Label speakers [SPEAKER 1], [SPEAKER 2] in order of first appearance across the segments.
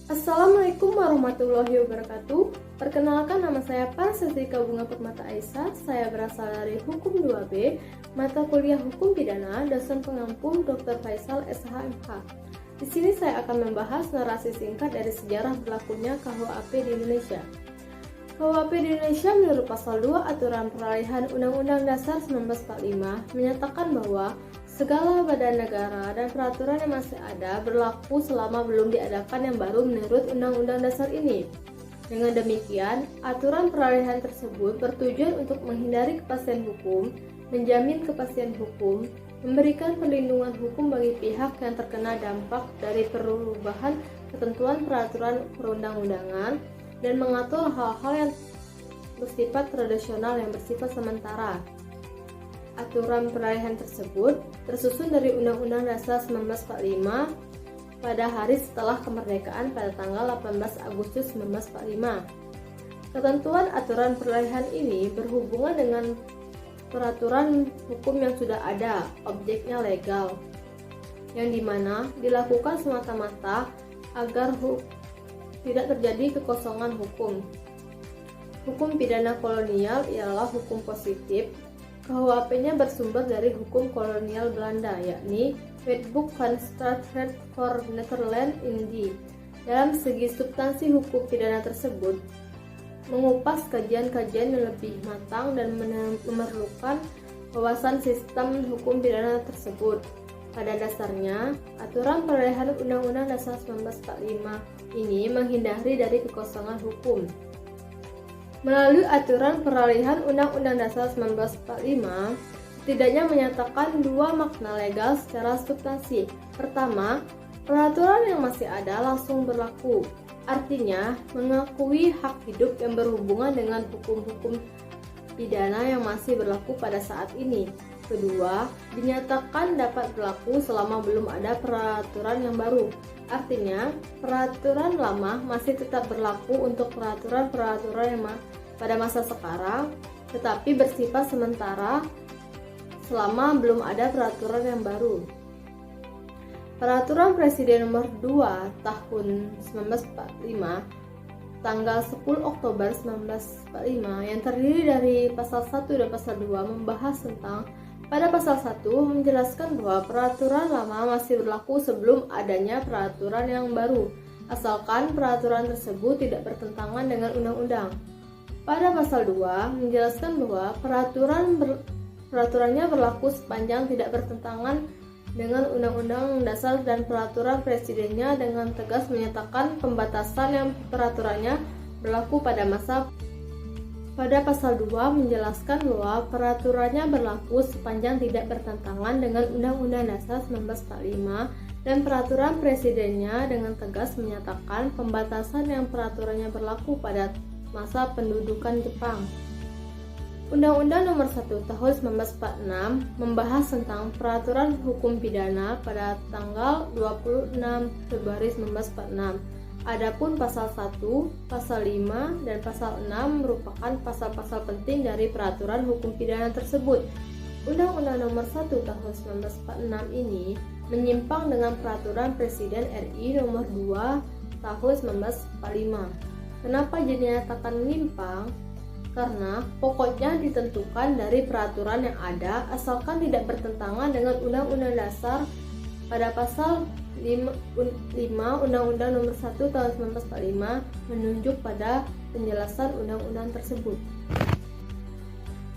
[SPEAKER 1] Assalamualaikum warahmatullahi wabarakatuh. Perkenalkan, nama saya Prasetrika Bunga Permata Aisyah. Saya berasal dari Hukum 2B, mata kuliah Hukum Pidana, dosen pengampu Dr. Faisal SHMH. Di sini saya akan membahas narasi singkat dari sejarah berlakunya KUHP di Indonesia. KUHP di Indonesia menurut pasal 2 Aturan Peralihan Undang-Undang Dasar 1945 menyatakan bahwa segala badan negara dan peraturan yang masih ada berlaku selama belum diadakan yang baru menurut Undang-Undang Dasar ini. Dengan demikian, aturan peralihan tersebut bertujuan untuk menghindari kepastian hukum, menjamin kepastian hukum, memberikan perlindungan hukum bagi pihak yang terkena dampak dari perubahan ketentuan peraturan perundang-undangan, dan mengatur hal-hal yang bersifat tradisional yang bersifat sementara. Aturan peralihan tersebut tersusun dari Undang-Undang Dasar 1945 pada hari setelah kemerdekaan pada tanggal 18 Agustus 1945. Ketentuan aturan peralihan ini berhubungan dengan peraturan hukum yang sudah ada, objeknya legal, yang dimana dilakukan semata-mata agar tidak terjadi kekosongan hukum. Hukum pidana kolonial ialah hukum positif. KUHP-nya bersumber dari hukum kolonial Belanda, yakni Wetboek van Strafrecht voor Nederland Indië. Dalam segi substansi hukum pidana tersebut, mengupas kajian-kajian yang lebih matang dan memerlukan wawasan sistem hukum pidana tersebut. Pada dasarnya, aturan peralihan Undang-Undang Dasar 1945 ini menghindari dari kekosongan hukum. Melalui aturan peralihan Undang-Undang Dasar 1945, setidaknya menyatakan dua makna legal secara substansi. Pertama, peraturan yang masih ada langsung berlaku, artinya mengakui hak hidup yang berhubungan dengan hukum-hukum pidana yang masih berlaku pada saat ini. Kedua, dinyatakan dapat berlaku selama belum ada peraturan yang baru. Artinya, peraturan lama masih tetap berlaku untuk peraturan-peraturan yang pada masa sekarang, tetapi bersifat sementara selama belum ada peraturan yang baru. Peraturan Presiden Nomor 2 Tahun 1945 tanggal 10 Oktober 1945 yang terdiri dari pasal 1 dan pasal 2 membahas tentang pada pasal 1 menjelaskan bahwa peraturan lama masih berlaku sebelum adanya peraturan yang baru, asalkan peraturan tersebut tidak bertentangan dengan undang-undang. Pada pasal 2 menjelaskan bahwa peraturannya berlaku sepanjang tidak bertentangan dengan Undang-Undang Dasar dan peraturan presidennya dengan tegas menyatakan pembatasan yang peraturannya berlaku pada masa. Pada pasal 2 menjelaskan bahwa peraturannya berlaku sepanjang tidak bertentangan dengan Undang-Undang Dasar 1945 dan peraturan presidennya dengan tegas menyatakan pembatasan yang peraturannya berlaku pada masa pendudukan Jepang. Undang-Undang Nomor 1 Tahun 1946 membahas tentang peraturan hukum pidana pada tanggal 26 Februari 1946. Adapun pasal 1, pasal 5, dan pasal 6 merupakan pasal-pasal penting dari peraturan hukum pidana tersebut. Undang-Undang Nomor 1 Tahun 1946 ini menyimpang dengan peraturan Presiden RI Nomor 2 Tahun 1945. Kenapa dinyatakan menyimpang? Karena pokoknya ditentukan dari peraturan yang ada asalkan tidak bertentangan dengan Undang-Undang Dasar. Pada pasal 5 Undang-Undang Nomor 1 Tahun 1945 menunjuk pada penjelasan undang-undang tersebut.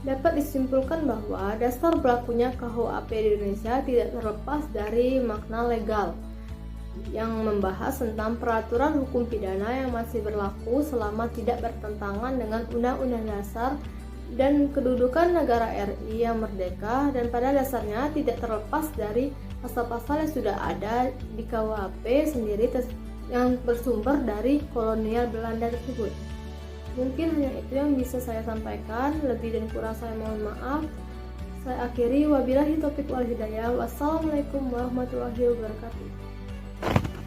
[SPEAKER 1] Dapat disimpulkan bahwa dasar berlakunya KUHP di Indonesia tidak terlepas dari makna legal yang membahas tentang peraturan hukum pidana yang masih berlaku selama tidak bertentangan dengan Undang-Undang Dasar dan kedudukan negara RI yang merdeka, dan pada dasarnya tidak terlepas dari pasal-pasal yang sudah ada di KUHP sendiri yang bersumber dari kolonial Belanda tersebut. Mungkin hanya itu yang bisa saya sampaikan, lebih dan kurang saya mohon maaf. Saya akhiri, wabillahi taufiq wal hidayah. Wassalamualaikum warahmatullahi wabarakatuh.